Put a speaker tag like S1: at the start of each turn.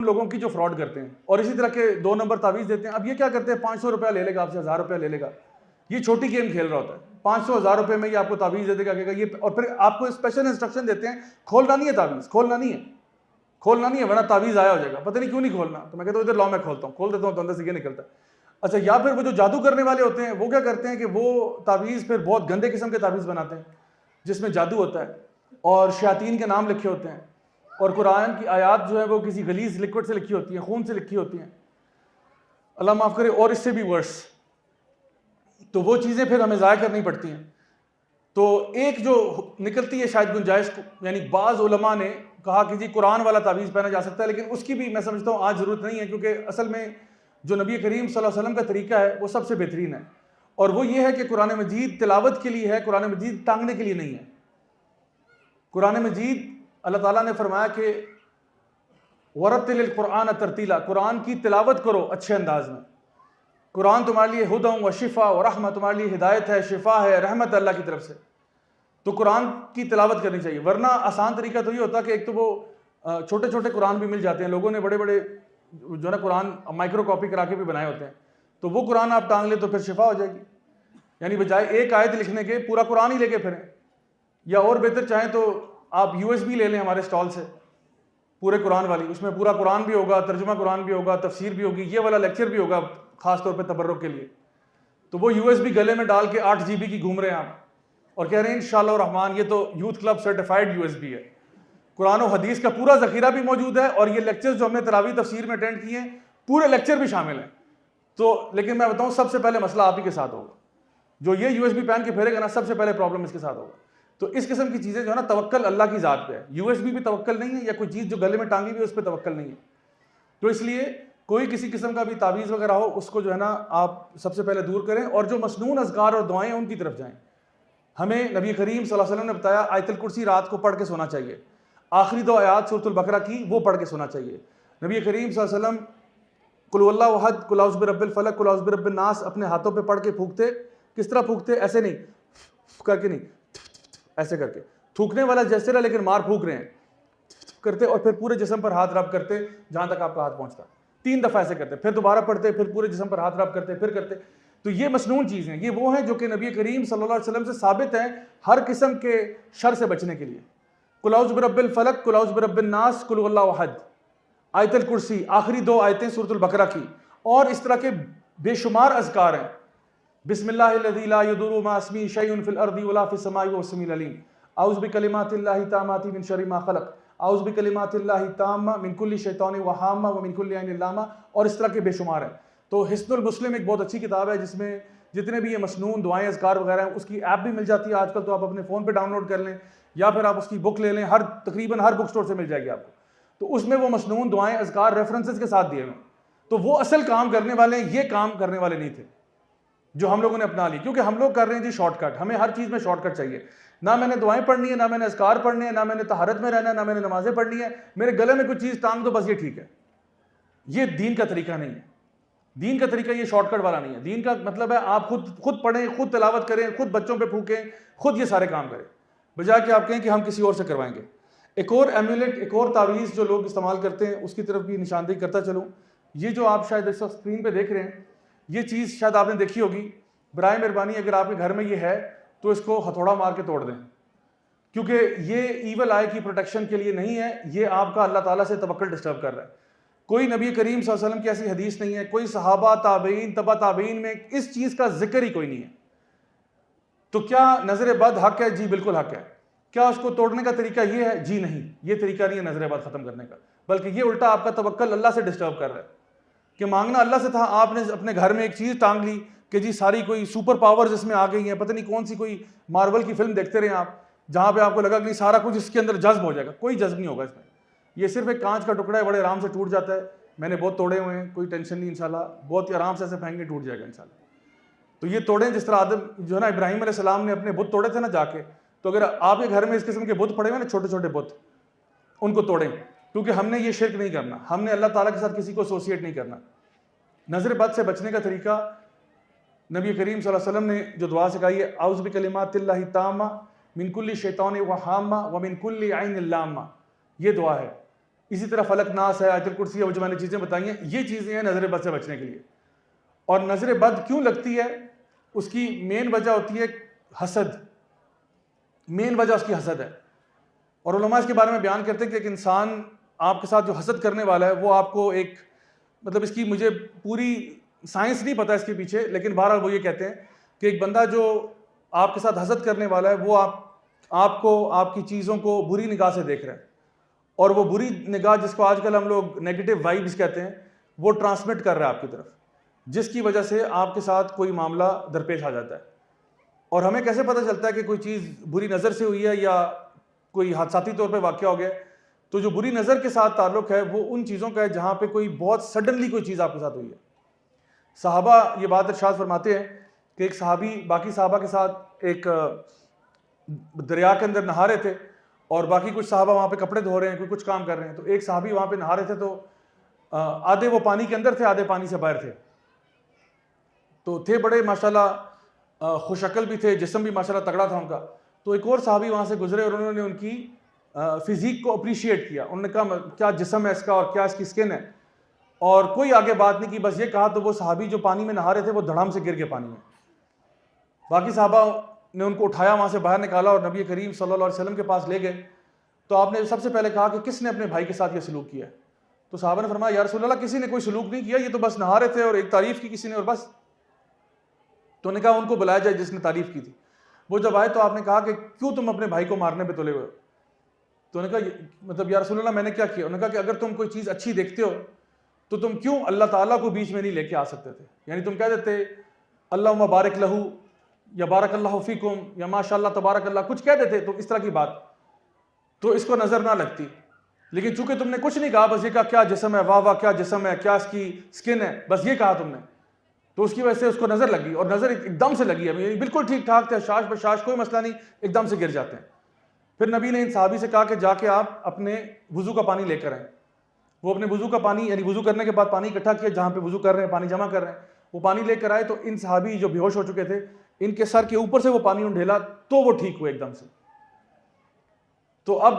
S1: लोगों की जो फ्रॉड करते हैं और इसी तरह के 2 नंबर तावीज़ देते हैं। अब ये क्या करते हैं, 500 रुपया ले लेगा आपसे, 1000 रुपया ले लेगा। ये छोटी गेम खेल रहा होता है। 500 1000 रुपए में ये आपको तावीज़ दे देगा, कहेगा ये, और फिर आपको स्पेशल इंस्ट्रक्शन देते हैं, खोलना नहीं है तावीज़, खोलना नहीं है, खोलना नहीं है, वरना तावीज़ आया हो जाएगा। पता नहीं क्यों नहीं खोलना। तो मैं कहता हूँ इधर लाओ, मैं खोलता हूँ, खोल देता हूँ तो अंदर से ये निकलता है। अच्छा, या फिर वो जो जादू करने वाले होते हैं, वो क्या करते हैं कि वो तावीज़ फिर बहुत गंदे किस्म के तावीज़ बनाते हैं जिसमें जादू होता है और शयातीन के नाम लिखे होते हैं और कुरान की आयात जो है वो किसी गलीज लिक्विड से लिखी होती है, खून से लिखी होती हैं, अल्लाह माफ़ करे, और इससे भी वर्स। तो वो चीज़ें फिर हमें ज़ाया करनी पड़ती हैं। तो एक जो निकलती है शायद गुंजाइश, यानी बाज़ उलमा ने कहा कि जी कुरान वाला तावीज़ पहना जा सकता है, लेकिन उसकी भी मैं समझता हूँ आज ज़रूरत नहीं है, क्योंकि असल में जो नबी करीम सल्लल्लाहु अलैहि वसल्लम का तरीका है वो सबसे बेहतरीन है, और वो ये है कि कुरान मजीद तिलावत के लिए है, कुरान मजीद टांगने के लिए नहीं है। कुरान मजीद अल्लाह ताला ने फरमाया कि वरतिल कुरान तरतीला, कुरान की तिलावत करो अच्छे अंदाज में। कुरान तुम्हारे लिए हुदा व शिफा व रहमत, तुम्हारे लिए हिदायत है, शिफा है, रहमत अल्लाह की तरफ से। तो कुरान की तिलावत करनी चाहिए। वरना आसान तरीका तो ये होता कि एक तो वो छोटे छोटे कुरान भी मिल जाते हैं, लोगों ने बड़े बड़े जो है ना कुरान माइक्रो कॉपी करा के भी बनाए होते हैं, तो वो कुरान आप टांग ले तो फिर शिफा हो जाएगी। यानी बजाय एक आयत लिखने के पूरा कुरान ही लेके फिरें, या और बेहतर चाहें तो आप USB ले लें हमारे स्टॉल से, पूरे कुरान वाली, उसमें पूरा कुरान भी होगा, तर्जुमा कुरान भी होगा, तफसीर भी होगी, ये वाला लेक्चर भी होगा खास तौर पे तबर्रुक के लिए। तो वो USB गले में डाल के 8 GB की घूम रहे हैं आप और कह रहे हैं इंशाअल्लाह रहमान ये तो यूथ क्लब सर्टिफाइड USB है। कुरान और हदीस का पूरा जखीरा भी मौजूद है और ये लेक्चर जो हमने तरावी तफसीर में अटेंड किए हैं पूरे लेक्चर भी शामिल हैं। तो लेकिन मैं बताऊं सबसे पहले मसला आप ही के साथ होगा, जो ये USB पहन के फेरेगा ना, सबसे पहले प्रॉब्लम इसके साथ होगा। तो इस किस्म की चीज़ें जो है ना, तवक्कल अल्लाह की ज़ात पे है। USB भी तवक्कल नहीं है, या कोई चीज़ जो गले में टांगी हुई है उस पर तवक्कल नहीं है। तो इसलिए कोई किसी किस्म का भी तावीज़ वगैरह हो उसको जो है ना आप सबसे पहले दूर करें, और जो मसनून अज़कार और दुआएं उनकी तरफ जाएं। हमें नबी करीम सल्लल्लाहु अलैहि वसल्लम ने बताया आयतुल कुर्सी रात को पढ़ के सोना चाहिए, आखिरी 2 आयात सूरतुल बकरा की वो पढ़ के सोना चाहिए। नबी करीम सल्लल्लाहु अलैहि वसल्लम कुल हुवल्लाहु अहद, कुल औज़ु बिरब्बिल फलक, कुल औज़ु बिरब्बिन नास अपने हाथों पे पढ़ के फूंकते। किस तरह फूंकते? ऐसे नहीं करके, नहीं ऐसे करके, थूकने वाला जैसे रहा लेकिन मार फूक रहे हैं करते, और फिर पूरे जिस्म पर हाथ रब करते जहां तक आपका हाथ पहुंचता। 3 दफा ऐसे करते, फिर दोबारा पढ़ते, फिर पूरे जिस्म पर हाथ रब करते, फिर करते। तो ये मसनून चीज़ है, ये वो है जो कि नबी करीम सल्लल्लाहु अलैहि वसल्लम से साबित है हर किस्म के शर से बचने के लिए। कुल औज़ु बिरब्बिल फलक, कुल औज़ु बिरब्बिन नास, कुल हुवल्लाहु अहद, आयतुल कुर्सी, आखिरी 2 आयतें सूरतुल बकरा की, और इस तरह के बेशुमार अज़कार हैं। बिस्मिल्लाहिल्लज़ी ला यदुर्रु मा अस्मी शैउन फिल अर्दि वला फिस समाई व हुवस समीउल अलीम, औज़ु बिकलिमातिल्लाहि ताम्माति मिन शर्रि मा खलक़, औज़ु बिकलिमातिल्लाहि ताम्मा मिन कुल्लि शैतानिन व हाम्मा व मिन कुल्लि ऐनिन लामा, और इस तरह के बेशुमार हैं। तो हिस्नुल मुस्लिम एक बहुत अच्छी किताब है जिसमें जितने भी ये मसनून दुआएं अज़कार वगैरह हैं, उसकी ऐप भी मिल जाती है आजकल, तो आप अपने फ़ोन पे डाउनलोड कर लें या फिर आप उसकी बुक ले लें, तकरीबन हर बुक स्टोर से मिल जाएगी आपको। तो उसमें वो मसनून दुआएं अज़कार रेफरेंसेस के साथ दिए हुए, तो वो असल काम करने वाले हैं, ये काम करने वाले नहीं थे जो हम लोगों ने अपना ली। क्योंकि हम लोग कर रहे हैं जी शॉर्टकट, हमें हर चीज़ में शॉर्टकट चाहिए। ना मैंने दुआएं पढ़नी है, ना मैंने अज़कार पढ़ने हैं, ना मैंने तहारत में रहना है, ना मैंने नमाजें पढ़नी है, मेरे गले में कुछ चीज़ टांग दो बस ये ठीक है। ये दीन का तरीका नहीं है। दीन का तरीका ये शॉर्टकट वाला नहीं है। दीन का मतलब है आप खुद पढ़ें, खुद तिलावत करें, खुद बच्चों पे फूकें, खुद ये सारे काम करें, बजाय कि आप कहें कि हम किसी और से करवाएंगे। एक और एम्यूलेट, एक और तावीज़ जो लोग इस्तेमाल करते हैं उसकी तरफ भी निशानदेही करता चलूँ। ये जो आप शायद इस वक्त स्क्रीन पे देख रहे हैं, ये चीज़ शायद आपने देखी होगी। बराए मेहरबानी अगर आपके घर में ये है तो इसको हथौड़ा मार के तोड़ दें, क्योंकि ये ईवल आई की प्रोटेक्शन के लिए नहीं है, ये आपका अल्लाह ताला से तवक्कुल डिस्टर्ब कर रहा है। कोई नबी करीम सल्लल्लाहु अलैहि वसल्लम की ऐसी हदीस नहीं है, कोई सहाबा ताबईन तबा ताबईन में इस चीज़ का जिक्र ही कोई नहीं है। तो क्या नजर बद हक है? जी बिल्कुल हक है। क्या उसको तोड़ने का तरीका ये है? जी नहीं, ये तरीका नहीं है नजर बद खत्म करने का, बल्कि ये उल्टा आपका तवक्कुल अल्लाह से डिस्टर्ब कर रहा है। कि मांगना अल्लाह से था, आपने अपने घर में एक चीज़ टांग ली कि जी सारी कोई सुपर पावर्स इसमें आ गई हैं, पता नहीं कौन सी कोई मार्वल की फिल्म देखते रहे आप, जहाँ पे आपको लगा कि सारा कुछ इसके अंदर जज्ब हो जाएगा। कोई जज्ब नहीं होगा इसमें। ये सिर्फ एक कांच का टुकड़ा है, बड़े आराम से टूट जाता है। मैंने बहुत तोड़े हुए हैं, कोई टेंशन नहीं, इंशाल्लाह बहुत ही आराम से ऐसे फेंकेंगे टूट जाएगा इंशाल्लाह। तो ये तोड़ें जिस तरह आदम जो है ना इब्राहिम अलैहिस्सलाम ने अपने बुत तोड़े थे ना जाके, तो अगर आपके घर में इस किस्म के बुत पड़े हुए ना, छोटे छोटे बुत, उनको तोड़ें, क्योंकि हमने ये शिर्क नहीं करना, हमने अल्लाह ताला के साथ किसी को एसोसिएट नहीं करना। नजर बद से बचने का तरीका नबी करीम सल्लल्लाहु अलैहि वसल्लम ने जो दुआ सिखाई है, औज़ु बिकलिमातिल्लाहि ताम्मा मिन कुल्लि शैतानिन व हाम्मा व मिन कुल्लि ऐनिन लाम्मा, ये दुआ है। इसी तरह फलक नास है, आयतुल कुर्सी है, वो जो मैंने चीज़ें बताई हैं, ये चीज़ें हैं नज़र बद से बचने के लिए। और नज़र बद क्यों लगती है, उसकी मेन वजह होती है हसद। मेन वजह उसकी हसद है। और उलमा इसके बारे में बयान करते हैं कि एक इंसान आपके साथ जो हसद करने वाला है, वो आपको एक, मतलब इसकी मुझे पूरी साइंस नहीं पता इसके पीछे, लेकिन बहरहाल वो ये कहते हैं कि एक बंदा जो आपके साथ हसद करने वाला है, वो आपको आपकी चीज़ों को बुरी निगाह से देख रहा है, और वो बुरी निगाह, जिसको आजकल हम लोग नेगेटिव वाइब्स कहते हैं, वो ट्रांसमिट कर रहा है आपकी तरफ, जिसकी वजह से आपके साथ कोई मामला दरपेश आ जाता है। और हमें कैसे पता चलता है कि कोई चीज़ बुरी नज़र से हुई है या कोई हादसाती तौर पे वाक़या हो गया? तो जो बुरी नज़र के साथ ताल्लुक़ है, वो उन चीज़ों का है जहाँ पे कोई बहुत सडनली कोई चीज़ आपके साथ हुई है। सहाबा ये बात इरशाद फरमाते हैं कि एक सहाबी बाकी सहाबा के साथ एक दरिया के अंदर नहा रहे थे, और बाकी कुछ सहाबा वहाँ पे कपड़े धो रहे हैं, कोई कुछ काम कर रहे हैं। तो एक सहाबी वहाँ पे नहा रहे थे, तो आधे वो पानी के अंदर थे, आधे पानी से बाहर थे। तो थे बड़े माशाल्लाह खुशअकल भी थे, जिस्म भी माशाल्लाह तगड़ा था उनका। तो एक और सहाबी वहाँ से गुजरे और उन्होंने उनकी फिज़ीक को अप्रिशिएट किया। उन्होंने कहा क्या जिस्म है इसका और क्या इसकी स्किन है, और कोई आगे बात नहीं की, बस ये कहा। तो वो सहाबी जो पानी में नहा रहे थे, वो धड़ाम से गिर गए पानी में। बाकी सहाबा ने उनको उठाया, वहाँ से बाहर निकाला और नबी करीम सल्लल्लाहु अलैहि वसल्लम के पास ले गए। तो आपने सबसे पहले कहा कि किसने अपने भाई के साथ ये सलूक किया? तो सहाबा ने फरमाया, या रसूल अल्लाह, किसी ने कोई सलूक नहीं किया, ये तो बस नहा रहे थे और एक तारीफ़ की किसी ने और बस। तो उन्होंने कहा उनको बुलाया जाए जिसने तारीफ़ की थी। वो जब आए तो आपने कहा कि क्यों तुम अपने भाई को मारने पे तुले हुए हो? तो उन्होंने कहा मतलब या रसूल अल्लाह, मैंने क्या किया? उन्होंने कहा कि अगर तुम कोई चीज़ अच्छी देखते हो तो तुम क्यों अल्लाह ताला को बीच में नहीं लेके आ सकते थे? यानी तुम कह देते अल्लाहुम्मा बारिक लहू या बारकल्लाहु फीकुम या माशाअल्लाह तबारकल्लाह, कुछ कह देते तो इस तरह की बात, तो इसको नज़र ना लगती। लेकिन चूंकि तुमने कुछ नहीं कहा, बस ये कहा क्या जिस्म है, वाह वाह क्या जिस्म है, क्या इसकी स्किन है, बस ये कहा तुमने, तो उसकी वजह से उसको नज़र लगी, और नज़र एकदम से लगी है, बिल्कुल ठीक ठाक थे, शाश बशाश कोई मसला नहीं, एकदम से गिर जाते हैं। फिर नबी ने इन सहाबी से कहा कि जाके आप अपने वुज़ू का पानी लेकर आए। वो अपने वुज़ू का पानी, यानी वुज़ू करने के बाद पानी इकट्ठा किया, जहाँ पे वुज़ू कर रहे हैं पानी जमा कर रहे हैं, वो पानी लेकर आए। तो इन सहाबी जो बेहोश हो चुके थे, इनके सर के ऊपर से वो पानी उंडेला, तो वो ठीक हुए एकदम से। तो अब